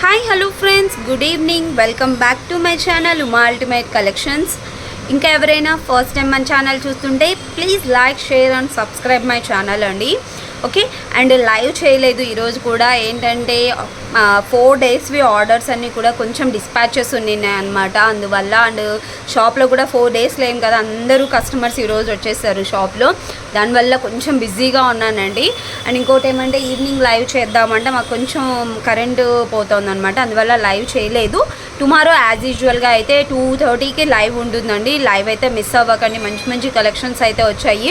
Hi hello friends, good evening. Welcome back to my channel Uma ultimate collections. ఇంకా ఎవరైనా first time మన channel చూస్తుంటే please like, share and subscribe my channel అండి. Okay, and live చేయలేదు ఈరోజు కూడా. ఏంటంటే 4 డేస్వి ఆర్డర్స్ అన్నీ కూడా కొంచెం డిస్పాచెస్ ఉన్నాయి అనమాట. అందువల్ల అండ్ షాప్లో కూడా 4 డేస్ లేం కదా, అందరూ కస్టమర్స్ ఈరోజు వచ్చేసారు షాప్లో. దానివల్ల కొంచెం బిజీగా ఉన్నానండి. అండ్ ఇంకోటి ఏమంటే ఈవినింగ్ లైవ్ చేద్దామంటే మాకు కొంచెం కరెంటు పోతుంది అనమాట, అందువల్ల లైవ్ చేయలేదు. టుమారో యాజ్ యూజువల్గా అయితే 2:30కి లైవ్ ఉంటుందండి. లైవ్ అయితే మిస్ అవ్వకండి, మంచి మంచి కలెక్షన్స్ అయితే వచ్చాయి,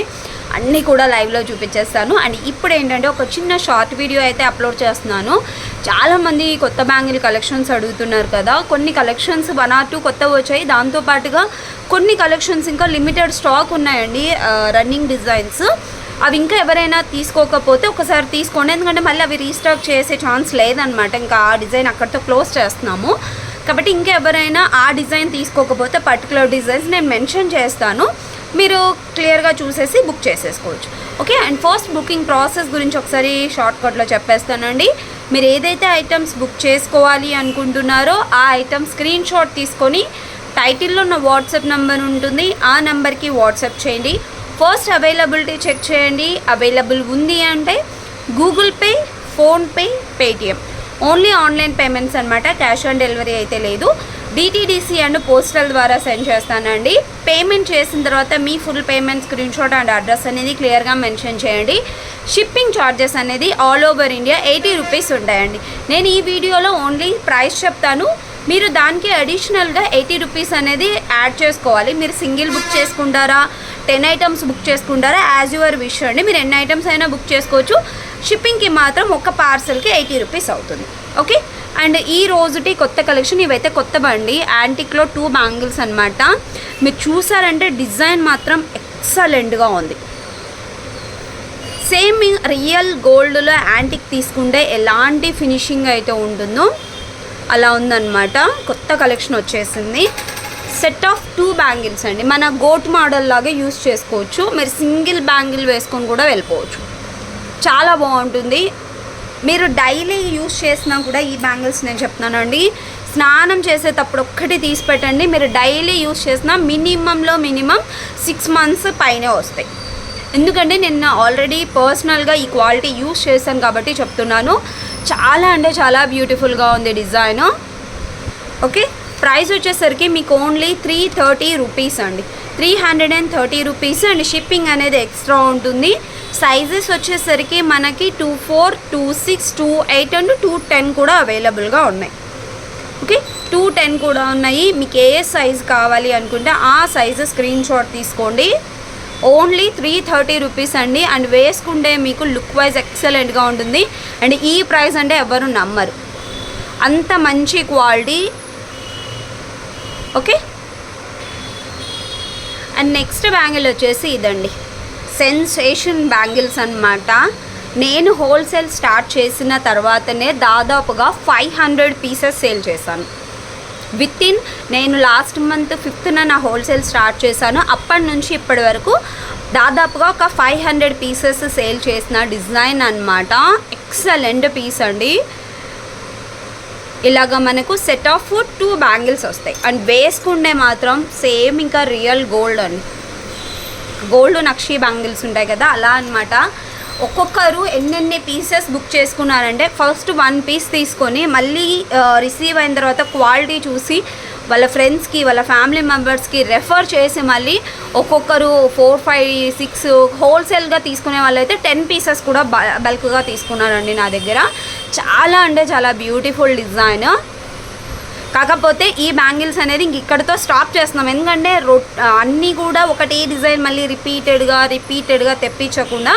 అన్నీ కూడా లైవ్లో చూపించేస్తాను. అండ్ ఇప్పుడు ఏంటంటే ఒక చిన్న షార్ట్ వీడియో అయితే అప్లోడ్ చేస్తున్నాను. చాలామంది కొత్త బ్యాంగిల్ కలెక్షన్స్ అడుగుతున్నారు కదా, కొన్ని కలెక్షన్స్ 1 or 2 కొత్తవి వచ్చాయి. దాంతోపాటుగా కొన్ని కలెక్షన్స్ ఇంకా లిమిటెడ్ స్టాక్ ఉన్నాయండి, రన్నింగ్ డిజైన్స్. అవి ఇంకా ఎవరైనా తీసుకోకపోతే ఒకసారి తీసుకోండి, ఎందుకంటే మళ్ళీ అవి రీస్టాక్ చేసే ఛాన్స్ లేదనమాట. ఇంకా ఆ డిజైన్ అక్కడితో క్లోజ్ చేస్తున్నాము కాబట్టి ఇంకా ఎవరైనా ఆ డిజైన్ తీసుకోకపోతే పర్టికులర్ డిజైన్స్ నేను మెన్షన్ చేస్తాను, మీరు క్లియర్గా చూసేసి బుక్ చేసేసుకోవచ్చు. Okay, and first booking process గురించి ఒకసారి షార్ట్కట్లో చెప్పేస్తానండి. మీరు ఏదైతే ఐటమ్స్ బుక్ చేసుకోవాలి అనుకుంటున్నారో ఆ ఐటమ్ స్క్రీన్ షాట్ తీసుకొని టైటిల్లో ఉన్న వాట్సాప్ నెంబర్ ఉంటుంది, ఆ నెంబర్కి వాట్సాప్ చేయండి. ఫస్ట్ అవైలబిలిటీ చెక్ చేయండి. అవైలబుల్ ఉంది అంటే Google Pay, PhonePe, Paytm, only online payments అనమాట. క్యాష్ ఆన్ డెలివరీ అయితే లేదు. డిటీడీసీ అండ్ పోస్టల్ ద్వారా సెండ్ చేస్తానండి. పేమెంట్ చేసిన తర్వాత మీ full payment screenshot and address అనేది క్లియర్గా మెన్షన్ చేయండి. షిప్పింగ్ ఛార్జెస్ అనేది ఆల్ ఓవర్ ఇండియా 80 రూపీస్ ఉంటాయండి. నేను ఈ వీడియోలో ఓన్లీ ప్రైస్ చెప్తాను, మీరు దానికి అడిషనల్గా 80 రూపీస్ అనేది యాడ్ చేసుకోవాలి. మీరు సింగిల్ బుక్ చేసుకుంటారా, 10 ఐటమ్స్ బుక్ చేసుకుంటారా, యాజ్ యువర్ విష్ అండి. మీరు ఎన్ని ఐటమ్స్ అయినా బుక్ చేసుకోవచ్చు. షిప్పింగ్కి మాత్రం ఒక పార్సల్కి 80 రూపీస్ అవుతుంది. ఓకే, అండ్ ఈ రోజుటి కొత్త కలెక్షన్ ఇవైతే కొత్త బండి యాంటిక్లో 2 బ్యాంగిల్స్ అనమాట. మీరు చూసారంటే డిజైన్ మాత్రం ఎక్సలెంట్గా ఉంది. సేమ్ రియల్ గోల్డ్లో యాంటిక్ తీసుకుంటే ఎలాంటి ఫినిషింగ్ అయితే ఉంటుందో అలా ఉందన్నమాట. కొత్త కలెక్షన్ వచ్చేసింది. సెట్ ఆఫ్ 2 బ్యాంగిల్స్ అండి, మన గోట్ మోడల్ లాగా యూస్ చేసుకోవచ్చు. మీరు సింగిల్ బ్యాంగిల్ వేసుకొని కూడా వెళ్ళిపోవచ్చు, చాలా బాగుంటుంది. మీరు డైలీ యూస్ చేసినా కూడా ఈ బ్యాంగిల్స్ నేను చెప్తున్నానండి, స్నానం చేసేటప్పుడు ఒక్కటి తీసి పెట్టండి. మీరు డైలీ యూస్ చేసినా మినిమం 6 months పైనే వస్తాయి. ఎందుకంటే నేను ఆల్రెడీ పర్సనల్గా ఈ క్వాలిటీ యూస్ చేశాను కాబట్టి చెప్తున్నాను. చాలా అంటే చాలా బ్యూటిఫుల్గా ఉంది డిజైన్. ఓకే, ప్రైస్ వచ్చేసరికి మీకు ఓన్లీ 330 రూపీస్ అండి, 330 రూపీస్. అండ్ షిప్పింగ్ అనేది ఎక్స్ట్రా ఉంటుంది. సైజెస్ వచ్చేసరికి మనకి 24, 26, 28 అండ్ 210 కూడా అవైలబుల్గా ఉన్నాయి. ఓకే, 210 కూడా ఉన్నాయి. మీకు ఏ సైజ్ కావాలి అనుకుంటే ఆ సైజు స్క్రీన్ షాట్ తీసుకోండి. ఓన్లీ 330 రూపీస్ అండి. అండ్ వేసుకుంటే మీకు లుక్ వైజ్ ఎక్సలెంట్గా ఉంటుంది. అండ్ ఈ ప్రైస్ అంటే ఎవరు నమ్మరు, అంత మంచి quality. Okay, and next bangle వచ్చేసి ఇదండి, సెన్సేషన్ బ్యాంగిల్స్ అన్నమాట. నేను హోల్సేల్ స్టార్ట్ చేసిన తర్వాతనే దాదాపుగా 500 పీసెస్ సేల్ చేశాను. నేను లాస్ట్ మంత్ 5th నా హోల్సేల్ స్టార్ట్ చేశాను. అప్పటి నుంచి ఇప్పటి వరకు దాదాపుగా ఒక 500 పీసెస్ సేల్ చేసిన డిజైన్ అన్నమాట. ఎక్సలెంట్ పీస్ అండి. ఇలాగ మనకు సెట్ ఆఫ్ 2 బ్యాంగిల్స్ వస్తాయి. అండ్ వేసుకుంటే మాత్రం సేమ్ ఇంకా రియల్ గోల్డ్ అండి, గోల్డ్ నక్షి బ్యాంగిల్స్ ఉంటాయి కదా, అలా అనమాట. ఒక్కొక్కరు ఎన్నెన్ని పీసెస్ బుక్ చేసుకున్నారంటే ఫస్ట్ 1 పీస్ తీసుకొని మళ్ళీ రిసీవ్ అయిన తర్వాత క్వాలిటీ చూసి వాళ్ళ ఫ్రెండ్స్కి, వాళ్ళ ఫ్యామిలీ మెంబర్స్కి రెఫర్ చేసి మళ్ళీ ఒక్కొక్కరు 4, 5, 6 హోల్సేల్గా తీసుకునే వాళ్ళైతే 10 పీసెస్ కూడా బల్క్గా తీసుకున్నారండి నా దగ్గర. చాలా అంటే చాలా బ్యూటిఫుల్ డిజైన్. కాకపోతే ఈ బ్యాంగిల్స్ అనేది ఇంక ఇక్కడితో స్టాప్ చేస్తున్నాం, ఎందుకంటే అన్నీ కూడా ఒకటే డిజైన్ మళ్ళీ రిపీటెడ్గా తెప్పించకుండా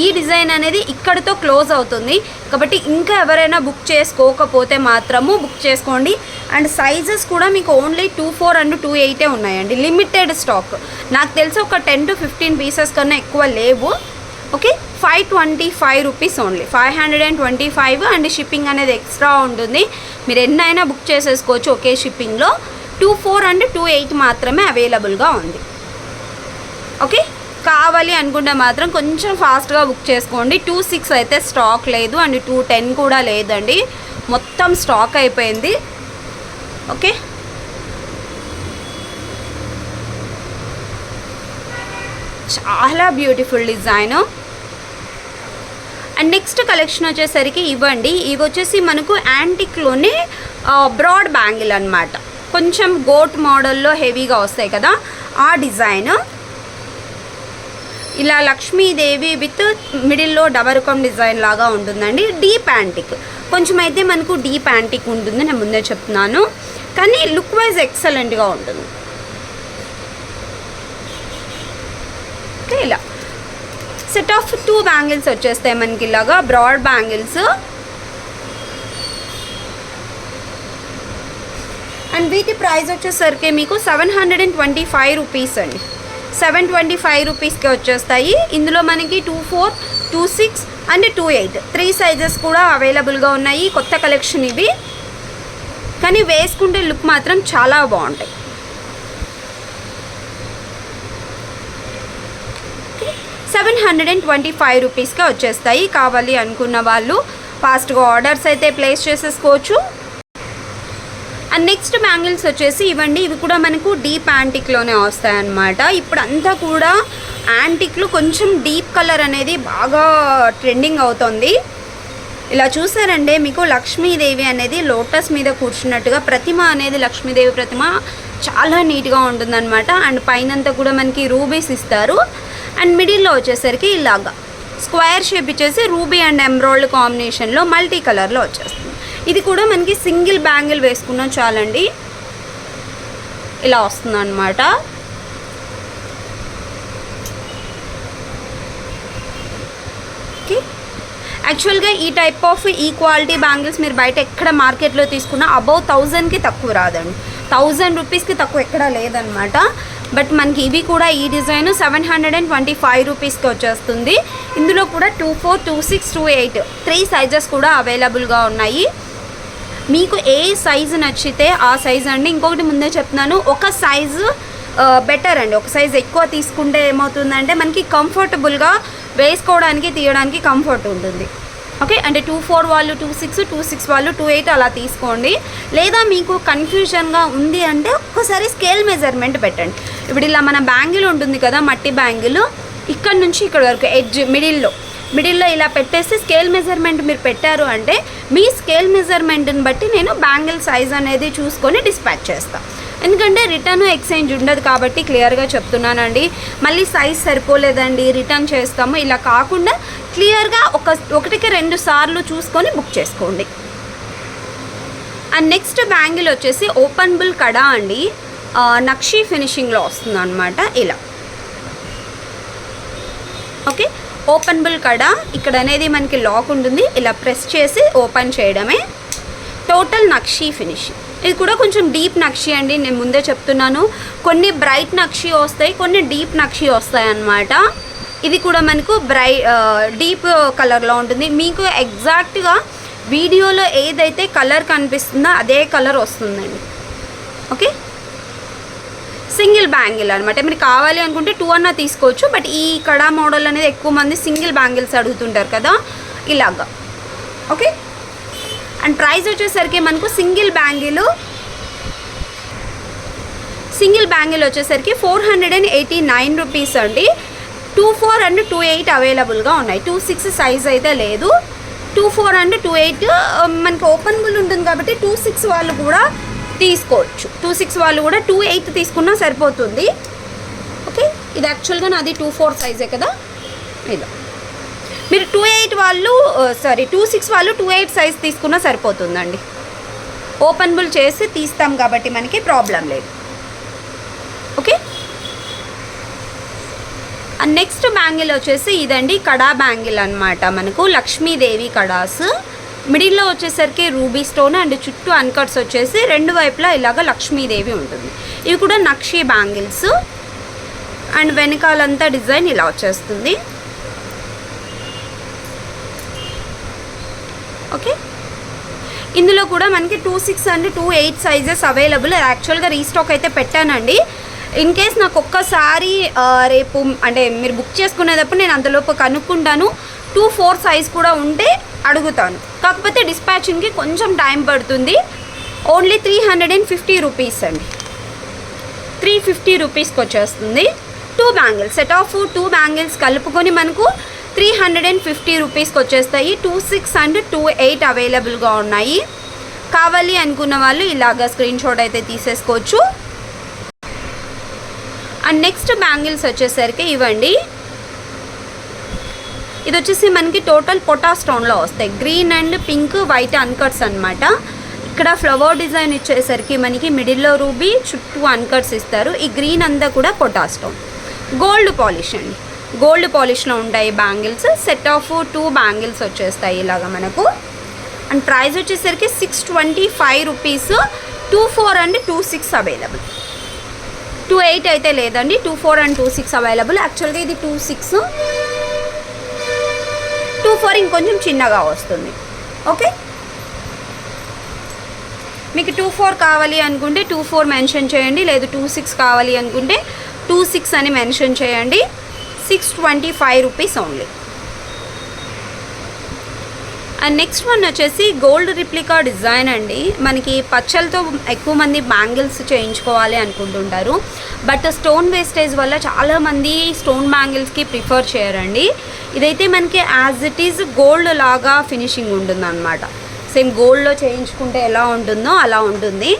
ఈ డిజైన్ అనేది ఇక్కడితో క్లోజ్ అవుతుంది. కాబట్టి ఇంకా ఎవరైనా బుక్ చేసుకోకపోతే మాత్రము బుక్ చేసుకోండి. అండ్ సైజెస్ కూడా మీకు ఓన్లీ 24 and 28 ఉన్నాయండి, లిమిటెడ్ స్టాక్. నాకు తెలిసి ఒక 10 to 15 పీసెస్ కన్నా ఎక్కువ లేవు. Okay, 525 rupees only, 525. And shipping అనేది ఎక్స్ట్రా ఉంటుంది. మీరు ఎన్నైనా బుక్ చేసేసుకోవచ్చు ఒకే షిప్పింగ్లో. 24 and 28 మాత్రమే అవైలబుల్గా ఉంది. ఓకే, కావాలి అనుకుంటే మాత్రం కొంచెం ఫాస్ట్గా బుక్ చేసుకోండి. 26 అయితే స్టాక్ లేదు, అండ్ 210 కూడా లేదండి. మొత్తం స్టాక్ అయిపోయింది. ఓకే, చాలా beautiful design. And next collection వచ్చేసరికి ఇవ్వండి, ఇవి వచ్చేసి మనకు యాంటిక్లోనే బ్రాడ్ బ్యాంగిల్ అనమాట. కొంచెం గోట్ మోడల్లో హెవీగా వస్తాయి కదా ఆ డిజైన్. ఇలా లక్ష్మీదేవి విత్ మిడిల్లో డబరుకం డిజైన్ లాగా ఉంటుందండి. డీప్ యాంటిక్ కొంచెం అయితే మనకు డీప్ యాంటిక్ ఉంటుంది, నేను ముందే చెప్తున్నాను, కానీ లుక్ వైజ్ ఎక్సలెంట్గా ఉంటుంది. ఓకే, ఇలా సెట్ ఆఫ్ 2 బ్యాంగిల్స్ వచ్చేస్తాయి మనకి ఇలాగా బ్రాడ్ బ్యాంగిల్స్. అండ్ వీటి ప్రైస్ వచ్చేసరికి మీకు 725 రూపీస్ అండి. 725 రూపీస్కి వచ్చేస్తాయి. ఇందులో మనకి 24, 26 అండ్ 28 3 సైజెస్ కూడా అవైలబుల్గా ఉన్నాయి. కొత్త కలెక్షన్ ఇవి, కానీ వేసుకుంటే లుక్ మాత్రం చాలా బాగుంటాయి. 725 రూపీస్కే వచ్చేస్తాయి. కావాలి అనుకున్న వాళ్ళు ఫాస్ట్గా ఆర్డర్స్ అయితే ప్లేస్ చేసేసుకోవచ్చు. అండ్ నెక్స్ట్ బ్యాంగిల్స్ వచ్చేసి ఇవ్వండి, ఇవి కూడా మనకు డీప్ యాంటిక్లోనే వస్తాయన్నమాట. ఇప్పుడు అంతా కూడా యాంటిక్లో కొంచెం డీప్ కలర్ అనేది బాగా ట్రెండింగ్ అవుతుంది. ఇలా చూసారంటే మీకు లక్ష్మీదేవి అనేది లోటస్ మీద కూర్చున్నట్టుగా ప్రతిమ అనేది లక్ష్మీదేవి ప్రతిమ చాలా నీట్గా ఉంటుందన్నమాట. అండ్ పైనంతా కూడా మనకి రూబీస్ ఇస్తారు. అండ్ మిడిల్లో వచ్చేసరికి ఇలాగా స్క్వేర్ షేప్ ఇచ్చేసి రూబీ అండ్ ఎమరాల్డ్ కాంబినేషన్లో మల్టీ కలర్లో వచ్చేస్తుంది. ఇది కూడా మనకి సింగిల్ బ్యాంగిల్ వేసుకున్నా చాలండి, ఇలా వస్తుంది అన్నమాట. ఓకే, యాక్చువల్గా ఈ టైప్ ఆఫ్ ఈ క్వాలిటీ బ్యాంగిల్స్ మీరు బయట ఎక్కడ మార్కెట్లో తీసుకున్నా అబౌవ్ 1000కి తక్కువ రాదండి. 1000 రూపీస్కి తక్కువ ఎక్కడా లేదనమాట. బట్ మనకి ఇవి కూడా ఈ డిజైన్ 725 రూపీస్కి వచ్చేస్తుంది. ఇందులో కూడా 24, 26, 28 3 సైజెస్ కూడా అవైలబుల్గా ఉన్నాయి. మీకు ఏ సైజు నచ్చితే ఆ సైజు అండి. ఇంకొకటి ముందే చెప్తున్నాను, ఒక సైజు బెటర్ అండి. ఒక సైజు ఎక్కువ తీసుకుంటే ఏమవుతుందంటే మనకి కంఫర్టబుల్గా వేసుకోవడానికి తీయడానికి కంఫర్ట్ ఉంటుంది. ఓకే, అంటే 24 వాళ్ళు 26, 26 వాళ్ళు 28 అలా తీసుకోండి. లేదా మీకు కన్ఫ్యూజన్గా ఉంది అంటే ఒక్కసారి స్కేల్ మెజర్మెంట్ పెట్టండి. ఇప్పుడు ఇలా మన బ్యాంగిల్ ఉంటుంది కదా, మట్టి బ్యాంగిల్, ఇక్కడ నుంచి ఇక్కడ వరకు ఎడ్జ్ మిడిల్లో ఇలా పెట్టేసి స్కేల్ మెజర్మెంట్ మీరు పెట్టారు అంటే మీ స్కేల్ మెజర్మెంట్ని బట్టి నేను బ్యాంగిల్ సైజ్ అనేది చూసుకొని డిస్పాచ్ చేస్తాను. ఎందుకంటే రిటర్న్ ఎక్స్చేంజ్ ఉండదు కాబట్టి క్లియర్గా చెప్తున్నానండి. మళ్ళీ సైజ్ సరిపోలేదండి రిటర్న్ చేస్తాము, ఇలా కాకుండా క్లియర్గా ఒకటికి 2 సార్లు చూసుకొని బుక్ చేసుకోండి. అండ్ నెక్స్ట్ బ్యాంగిల్ వచ్చేసి ఓపెన్ బుల్ కడా అండి, నక్షీ ఫినిషింగ్లో వస్తుంది అనమాట. ఇలా ఓకే, ఓపెన్ బుల్ కడా ఇక్కడ అనేది మనకి లాక్ ఉంటుంది, ఇలా ప్రెస్ చేసి ఓపెన్ చేయడమే. Total nakshi finishing. ఇది కూడా కొంచెం డీప్ నక్షి అండి, నేను ముందే చెప్తున్నాను. కొన్ని బ్రైట్ నక్షి వస్తాయి, కొన్ని డీప్ నక్షి వస్తాయి అన్నమాట. ఇది కూడా మనకు డీప్ కలర్లో ఉంటుంది. మీకు ఎగ్జాక్ట్గా వీడియోలో ఏదైతే కలర్ కనిపిస్తుందో అదే కలర్ వస్తుందండి. ఓకే, సింగిల్ బ్యాంగిల్ అనమాట. మీరు కావాలి అనుకుంటే 2 అన్నా తీసుకోవచ్చు. బట్ ఈ కడా మోడల్ అనేది ఎక్కువ మంది సింగిల్ బ్యాంగిల్స్ అడుగుతుంటారు కదా, ఇలాగా. ఓకే, అండ్ ప్రైస్ వచ్చేసరికి మనకు సింగిల్ బ్యాంగిల్ వచ్చేసరికి 489 రూపీస్ అండి. 24 అండ్ 28 అవైలబుల్గా ఉన్నాయి. 26 సైజ్ అయితే లేదు. 24 అండ్ 28 మనకి ఓపెన్ బుల్ ఉంటుంది కాబట్టి 26 వాళ్ళు కూడా తీసుకోవచ్చు. 26 వాళ్ళు కూడా 28 తీసుకున్నా సరిపోతుంది. ఓకే, ఇది యాక్చువల్గా నాది 24 సైజే కదా. ఇలా మీరు 26 వాళ్ళు 28 సైజ్ తీసుకున్నా సరిపోతుందండి. ఓపెన్ బుల్ చేసి తీస్తాం కాబట్టి మనకి ప్రాబ్లం లేదు. ఓకే, అండ్ నెక్స్ట్ బ్యాంగిల్ వచ్చేసి ఇదండి, కడా బ్యాంగిల్ అనమాట. మనకు లక్ష్మీదేవి కడాస్, మిడిల్లో వచ్చేసరికి రూబీ స్టోన్ అండ్ చుట్టూ అన్కట్స్ వచ్చేసి 2 వైపులా ఇలాగ లక్ష్మీదేవి ఉంటుంది. ఇవి కూడా నక్షీ బ్యాంగిల్స్. అండ్ వెనకాలంతా డిజైన్ ఇలా వచ్చేస్తుంది. ఓకే, ఇందులో కూడా మనకి 26 అండ్ 28 సైజెస్ అవైలబుల్. యాక్చువల్గా రీస్టాక్ అయితే పెట్టానండి. ఇన్ కేస్ నాకు ఒక్కసారి రేపు అంటే మీరు బుక్ చేసుకునేటప్పుడు నేను అంతలోపు కనుక్కుంటాను. 24 సైజ్ కూడా ఉంటే అడుగుతాను, కాకపోతే డిస్పాచింగ్కి కొంచెం టైం పడుతుంది. ఓన్లీ 350 రూపీస్ అండి, 350 రూపీస్కి వచ్చేస్తుంది. 2 బ్యాంగిల్స్, సెట్ ఆఫ్ 2 బ్యాంగిల్స్ కలుపుకొని మనకు 350 రూపీస్కి వచ్చేస్తాయి. 26 అండ్ 28 అవైలబుల్గా ఉన్నాయి. కావాలి అనుకున్న వాళ్ళు ఇలాగా స్క్రీన్ షాట్ అయితే తీసేసుకోవచ్చు. అండ్ నెక్స్ట్ బ్యాంగిల్స్ వచ్చేసరికి ఇవ్వండి, ఇది వచ్చేసి మనకి టోటల్ పొటా స్టోన్లో వస్తాయి. గ్రీన్ అండ్ పింక్ వైట్ అన్కట్స్ అనమాట. ఇక్కడ ఫ్లవర్ డిజైన్ ఇచ్చేసరికి మనకి మిడిల్లో రూబీ, చుట్టూ అన్కట్స్ ఇస్తారు. ఈ గ్రీన్ అంతా కూడా పొటా స్టోన్. గోల్డ్ పాలిష్ అండి, గోల్డ్ పాలిష్లో ఉంటాయి బ్యాంగిల్స్. సెట్ ఆఫ్ 2 బ్యాంగిల్స్ వచ్చేస్తాయి ఇలాగా మనకు. అండ్ ప్రైస్ వచ్చేసరికి 625 రూపీస్. 24 and 26 available. 28 అయితే లేదండి, 24 అండ్ 26 అవైలబుల్. యాక్చువల్గా ఇది 26, 24 ఇంకొంచెం చిన్నగా వస్తుంది. ఓకే, మీకు 24 కావాలి అనుకుంటే 24 మెన్షన్ చేయండి, లేదు 26 కావాలి అనుకుంటే 26 అని మెన్షన్ చేయండి. 625 rupees only. And next one వచ్చేసి గోల్డ్ రిప్లికా డిజైన్ అండి. మనకి పచ్చలతో ఎక్కువ మంది బ్యాంగిల్స్ చేయించుకోవాలి అనుకుంటుంటారు, బట్ స్టోన్ వేస్టేజ్ వల్ల చాలామంది స్టోన్ బ్యాంగిల్స్కి ప్రిఫర్ చేయరండి. ఇదైతే మనకి యాజ్ ఇట్ ఈజ్ గోల్డ్ లాగా ఫినిషింగ్ ఉంటుంది అనమాట. సేమ్ గోల్డ్లో చేయించుకుంటే ఎలా ఉంటుందో అలా ఉంటుంది.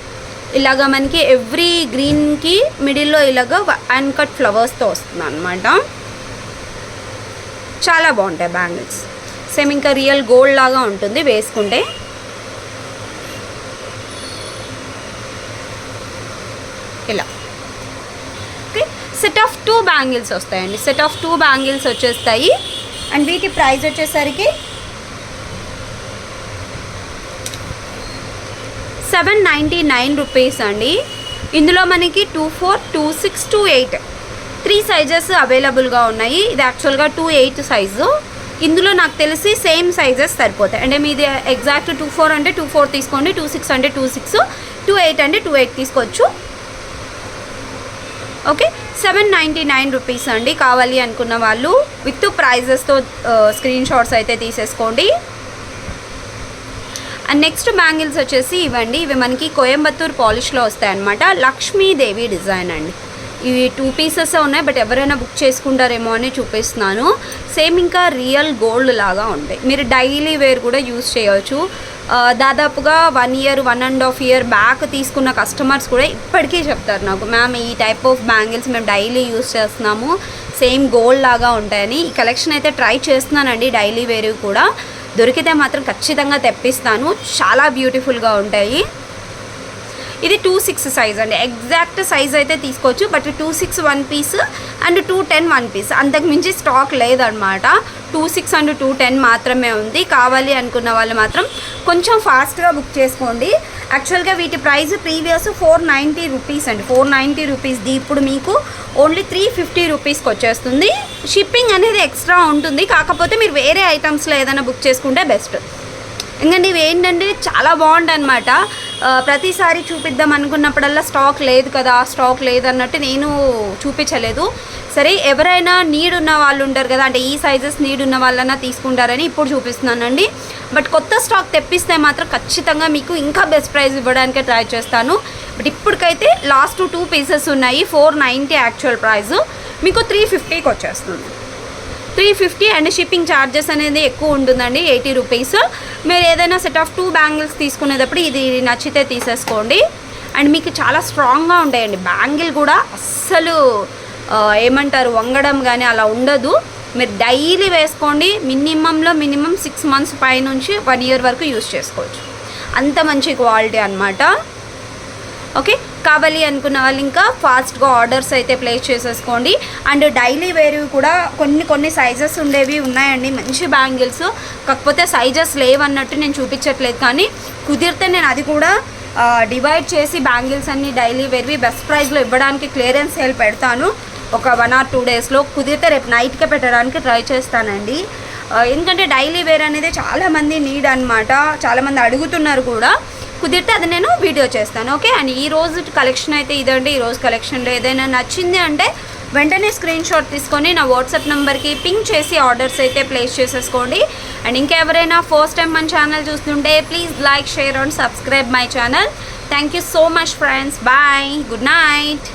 ఇలాగా మనకి ఎవ్రీ గ్రీన్కి మిడిల్లో ఇలాగా అన్కట్ ఫ్లవర్స్తో వస్తుంది అనమాట. చాలా బాగుంటాయి బ్యాంగిల్స్. సేమ్ ఇంకా రియల్ గోల్డ్ లాగా ఉంటుంది వేసుకుంటే. ఇలా ఓకే, సెట్ ఆఫ్ 2 బ్యాంగిల్స్ వస్తాయండి. సెట్ ఆఫ్ 2 బ్యాంగిల్స్ వచ్చేస్తాయి. అండ్ వీటి ప్రైస్ వచ్చేసరికి 799 రూపీస్ అండి. ఇందులో మనకి 24, 26, 28 3 సైజెస్ అవైలబుల్గా ఉన్నాయి. ఇది యాక్చువల్గా 28 సైజు. ఇందులో నాకు తెలిసి సేమ్ సైజెస్ సరిపోతాయి. అంటే మీది ఎగ్జాక్ట్ 24 అంటే 24 తీసుకోండి, 26 అంటే 26, 28 అంటే 28 తీసుకోవచ్చు. ఓకే, 799 రూపీస్ అండి. కావాలి అనుకున్న వాళ్ళు విత్ ప్రైజెస్తో స్క్రీన్ షాట్స్ అయితే తీసేసుకోండి. అండ్ నెక్స్ట్ బ్యాంగిల్స్ వచ్చేసి ఇవ్వండి, ఇవి మనకి కోయంబత్తూర్ పాలిష్లో వస్తాయి అన్నమాట. లక్ష్మీదేవి డిజైన్ అండి. ఇవి 2 పీసెస్ ఉన్నాయి, బట్ ఎవరైనా బుక్ చేసుకుంటారేమో అని చూపిస్తున్నాను. సేమ్ ఇంకా రియల్ గోల్డ్ లాగా ఉంటాయి. మీరు డైలీ వేర్ కూడా యూజ్ చేయవచ్చు. దాదాపుగా 1 ఇయర్, 1.5 ఇయర్ బ్యాక్ తీసుకున్న కస్టమర్స్ కూడా ఇప్పటికీ చెప్తారు నాకు, మ్యామ్ ఈ టైప్ ఆఫ్ బ్యాంగిల్స్ మేము డైలీ యూజ్ చేస్తున్నాము, సేమ్ గోల్డ్ లాగా ఉంటాయని. ఈ కలెక్షన్ అయితే ట్రై చేస్తున్నానండి, డైలీ వేర్ కూడా. దొరికితే మాత్రం ఖచ్చితంగా తెప్పిస్తాను. చాలా బ్యూటిఫుల్గా ఉంటాయి. ఇది 26 సైజ్ అండి. ఎగ్జాక్ట్ సైజ్ అయితే తీసుకోవచ్చు, బట్ 26 1 పీస్ అండ్ 210 1 పీస్. అంతకుమించి స్టాక్ లేదనమాట. 26 అండ్ 210 మాత్రమే ఉంది. కావాలి అనుకున్న వాళ్ళు మాత్రం కొంచెం ఫాస్ట్గా బుక్ చేసుకోండి. యాక్చువల్గా వీటి ప్రైస్ ప్రీవియస్ 490 రూపీస్ అండి. 490 రూపీస్ది ఇప్పుడు మీకు ఓన్లీ 350 రూపీస్కి వచ్చేస్తుంది. షిప్పింగ్ అనేది ఎక్స్ట్రా ఉంటుంది, కాకపోతే మీరు వేరే ఐటమ్స్లో ఏదైనా బుక్ చేసుకుంటే బెస్ట్. ఎందుకంటే ఇవి ఏంటంటే చాలా బాగుంటాయి అనమాట. ప్రతిసారి చూపిద్దాం అనుకున్నప్పుడల్లా స్టాక్ లేదు కదా, స్టాక్ లేదన్నట్టు నేను చూపించలేదు. సరే, ఎవరైనా నీడ్ ఉన్న వాళ్ళు ఉంటారు కదా, అంటే ఈ సైజెస్ నీడ్ ఉన్న వాళ్ళన్నా తీసుకుంటారని ఇప్పుడు చూపిస్తున్నానండి. బట్ కొత్త స్టాక్ తెప్పిస్తే మాత్రం ఖచ్చితంగా మీకు ఇంకా బెస్ట్ ప్రైస్ ఇవ్వడానికే ట్రై చేస్తాను. బట్ ఇప్పటికైతే లాస్ట్ 2 పీసెస్ ఉన్నాయి. 490 యాక్చువల్ ప్రైస్, మీకు 350కి వచ్చేస్తుంది. 350 అండ్ షిప్పింగ్ ఛార్జెస్ అనేది ఎక్కువ ఉంటుందండి, 80 రూపీస్. మీరు ఏదైనా సెట్ ఆఫ్ 2 బ్యాంగిల్స్ తీసుకునేటప్పుడు ఇది నచ్చితే తీసేసుకోండి. అండ్ మీకు చాలా స్ట్రాంగ్గా ఉంటాయండి. బ్యాంగిల్ కూడా అస్సలు ఏమంటారు వంగడం కానీ అలా ఉండదు. మీరు డైలీ వేసుకోండి. మినిమం 6 మంత్స్ పై నుంచి 1 ఇయర్ వరకు యూజ్ చేసుకోవచ్చు. అంత మంచి క్వాలిటీ అనమాట. ఓకే, కావాలి అనుకున్న వాళ్ళు ఇంకా ఫాస్ట్గా ఆర్డర్స్ అయితే ప్లేస్ చేసేసుకోండి. అండ్ డైలీ వేరేవి కూడా కొన్ని సైజెస్ ఉండేవి ఉన్నాయండి, మంచి బ్యాంగిల్స్. కాకపోతే సైజెస్ లేవన్నట్టు నేను చూపించట్లేదు, కానీ కుదిరితే నేను అది కూడా డివైడ్ చేసి బ్యాంగిల్స్ అన్ని డైలీ వేర్వి బెస్ట్ ప్రైస్లో ఇవ్వడానికి క్లియరెన్స్ సేల్ పెడతాను. ఒక 1 or 2 డేస్లో కుదిరితే రేపు నైట్కే పెట్టడానికి ట్రై చేస్తానండి. ఎందుకంటే డైలీ వేర్ అనేది చాలామంది నీడ్ అనమాట, చాలామంది అడుగుతున్నారు కూడా. కుదిరితే అది నేను వీడియో చేస్తాను. ఓకే, అండ్ ఈ రోజు కలెక్షన్ అయితే ఇదండి. ఈరోజు కలెక్షన్లో ఏదైనా నచ్చింది అంటే వెంటనే స్క్రీన్ షాట్ తీసుకొని నా వాట్సాప్ నెంబర్కి పింక్ చేసి ఆర్డర్స్ అయితే ప్లేస్ చేసేసుకోండి. అండ్ ఇంకెవరైనా ఫస్ట్ టైం మన ఛానల్ చూస్తుంటే please like, share and subscribe my channel. Thank you so much friends. Bye, good night.